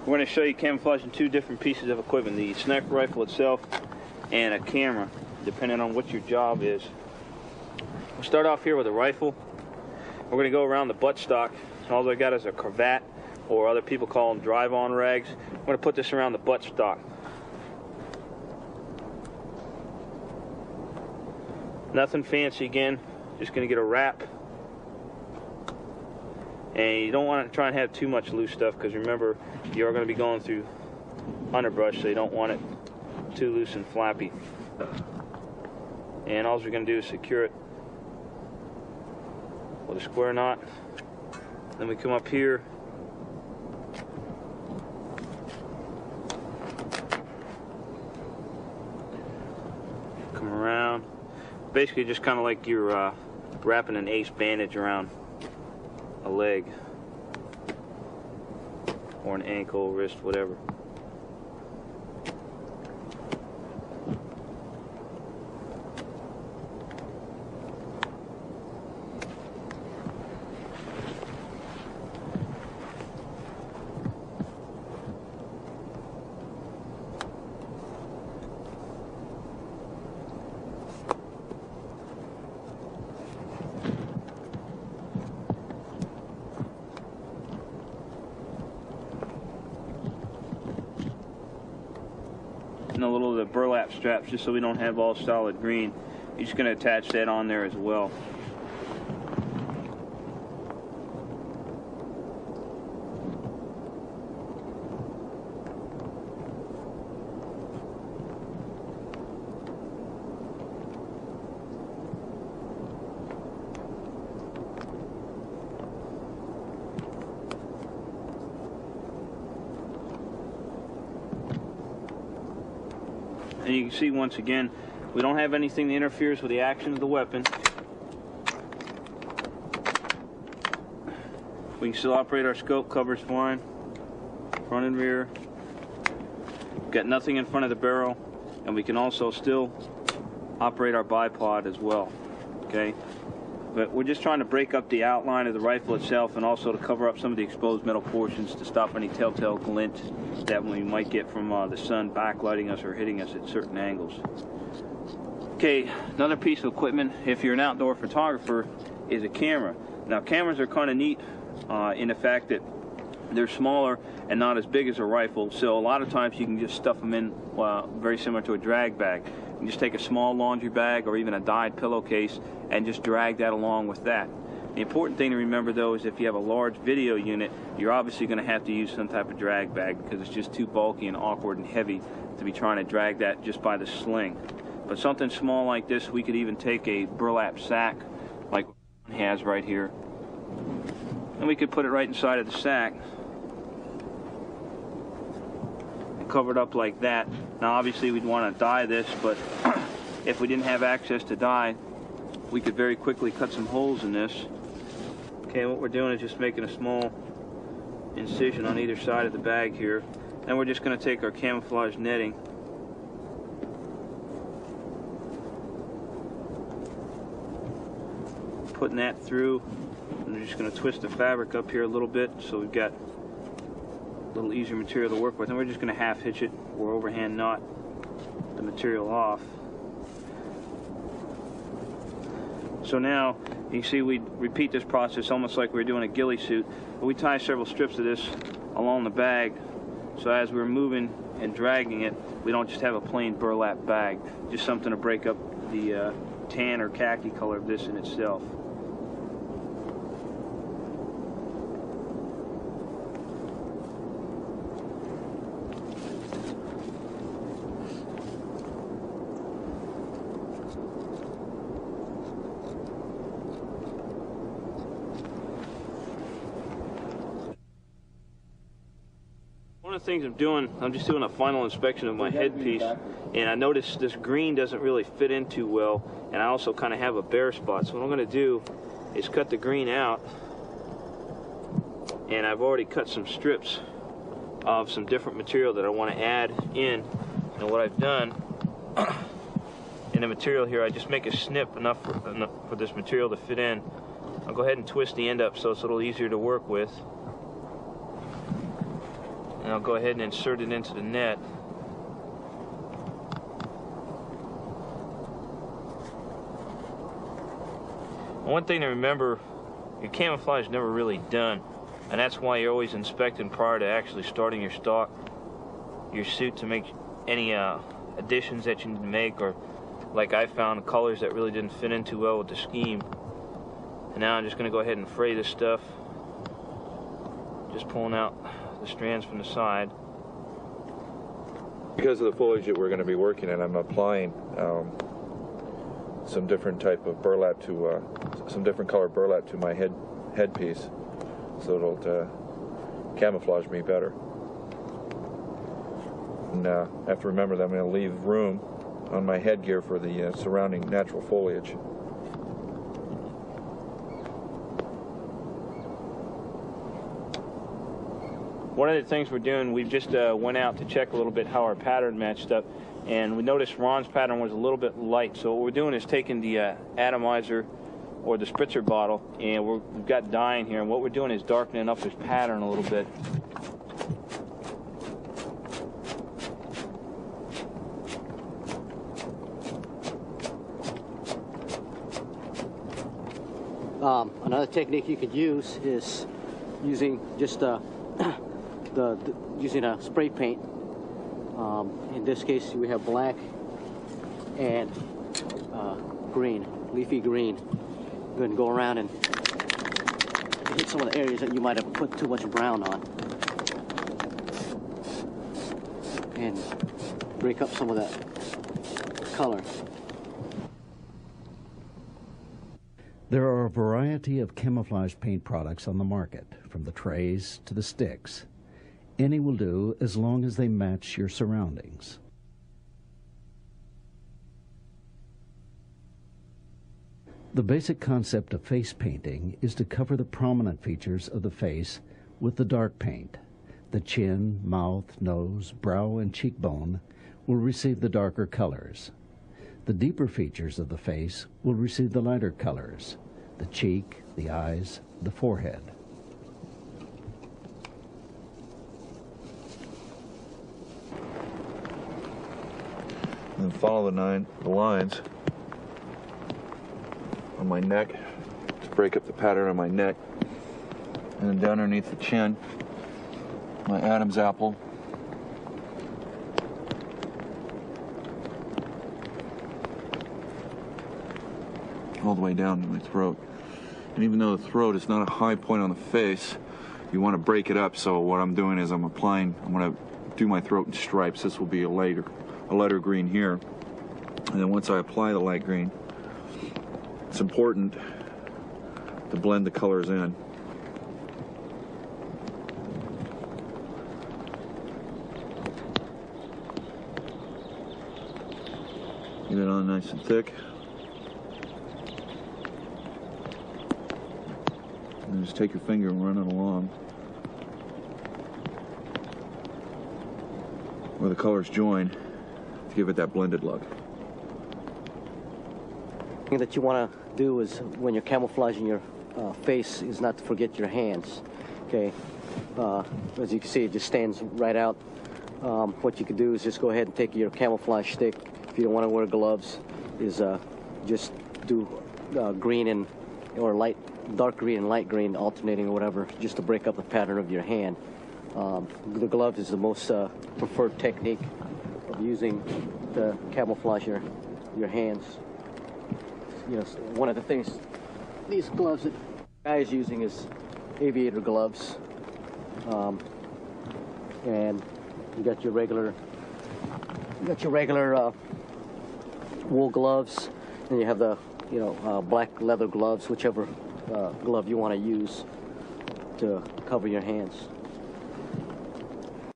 We're going to show you camouflaging two different pieces of equipment, the sniper rifle itself and a camera, depending on what your job is. We'll start off here with a rifle. We're going to go around the buttstock. All I got is a cravat, or other people call them drive-on rags. I'm going to put this around the buttstock. Nothing fancy again, just going to get a wrap. And you don't want to try and have too much loose stuff, because remember, you are going to be going through underbrush, so you don't want it too loose and flappy. And all we're going to do is secure it with a square knot. Then we come up here, come around. Basically just kind of like you're wrapping an ace bandage around a leg or an ankle, wrist, whatever. And a little of the burlap straps, just so we don't have all solid green. You're just going to attach that on there as well. And you can see once again, we don't have anything that interferes with the action of the weapon. We can still operate our scope, covers fine, front and rear. We've got nothing in front of the barrel, and we can also still operate our bipod as well, okay? But we're just trying to break up the outline of the rifle itself, and also to cover up some of the exposed metal portions to stop any telltale glint that we might get from the sun backlighting us or hitting us at certain angles. Okay, another piece of equipment, if you're an outdoor photographer, is a camera. Now, cameras are kind of neat in the fact that they're smaller and not as big as a rifle, so a lot of times you can just stuff them in very similar to a drag bag. You can just take a small laundry bag or even a dyed pillowcase and just drag that along with that. The important thing to remember, though, is if you have a large video unit, you're obviously going to have to use some type of drag bag, because it's just too bulky and awkward and heavy to be trying to drag that just by the sling. But something small like this, we could even take a burlap sack like it has right here, and we could put it right inside of the sack and cover it up like that. Now obviously we'd want to dye this, but if we didn't have access to dye, we could very quickly cut some holes in this. Okay, what we're doing is just making a small incision on either side of the bag here. Then we're just going to take our camouflage netting, putting that through, and we're just going to twist the fabric up here a little bit so we've got a little easier material to work with. And we're just going to half hitch it or overhand knot the material off. So now you can see we repeat this process almost like we were doing a ghillie suit, but we tie several strips of this along the bag, so as we're moving and dragging it, we don't just have a plain burlap bag, just something to break up the tan or khaki color of this in itself. One of the things I'm just doing a final inspection of my headpiece, and I noticed this green doesn't really fit in too well, and I also kind of have a bare spot. So what I'm going to do is cut the green out, and I've already cut some strips of some different material that I want to add in. And what I've done in the material here, I just make a snip enough for this material to fit in. I'll go ahead and twist the end up so it's a little easier to work with. And I'll go ahead and insert it into the net. One thing to remember, your camouflage is never really done, and that's why you're always inspecting prior to actually starting your suit to make any additions that you need to make, or like I found colors that really didn't fit in too well with the scheme. And now I'm just going to go ahead and fray this stuff, just pulling out the strands from the side. Because of the foliage that we're going to be working in, I'm applying some different type of burlap to some different color burlap to my headpiece, so it'll camouflage me better. And I have to remember that I'm going to leave room on my headgear for the surrounding natural foliage. One of the things we're doing, we've just went out to check a little bit how our pattern matched up, and we noticed Ron's pattern was a little bit light. So what we're doing is taking the atomizer or the spritzer bottle, and we've got dye in here, and what we're doing is darkening up his pattern a little bit. Another technique you could use is using just using a spray paint. In this case, we have black and green, leafy green. Go ahead and go around and hit some of the areas that you might have put too much brown on, and break up some of that color. There are a variety of camouflage paint products on the market, from the trays to the sticks. Any will do as long as they match your surroundings. The basic concept of face painting is to cover the prominent features of the face with the dark paint. The chin, mouth, nose, brow, and cheekbone will receive the darker colors. The deeper features of the face will receive the lighter colors: the cheek, the eyes, the forehead. And then follow the lines on my neck to break up the pattern on my neck. And then down underneath the chin, my Adam's apple. All the way down to my throat. And even though the throat is not a high point on the face, you want to break it up. So what I'm doing is I'm going to do my throat in stripes. This will be a lighter green here. And then once I apply the light green, it's important to blend the colors in. Get it on nice and thick. And just take your finger and run it along where the colors join to give it that blended look. The thing that you want to do is, when you're camouflaging your face, is not to forget your hands. Okay, as you can see, it just stands right out. What you can do is just go ahead and take your camouflage stick. If you don't want to wear gloves, is just do green or dark green and light green alternating or whatever, just to break up the pattern of your hand. The glove is the most preferred technique of using to camouflage your hands. You know, one of the things these gloves that the guy is using is aviator gloves, and you got your regular wool gloves, and you have the black leather gloves, whichever glove you want to use to cover your hands.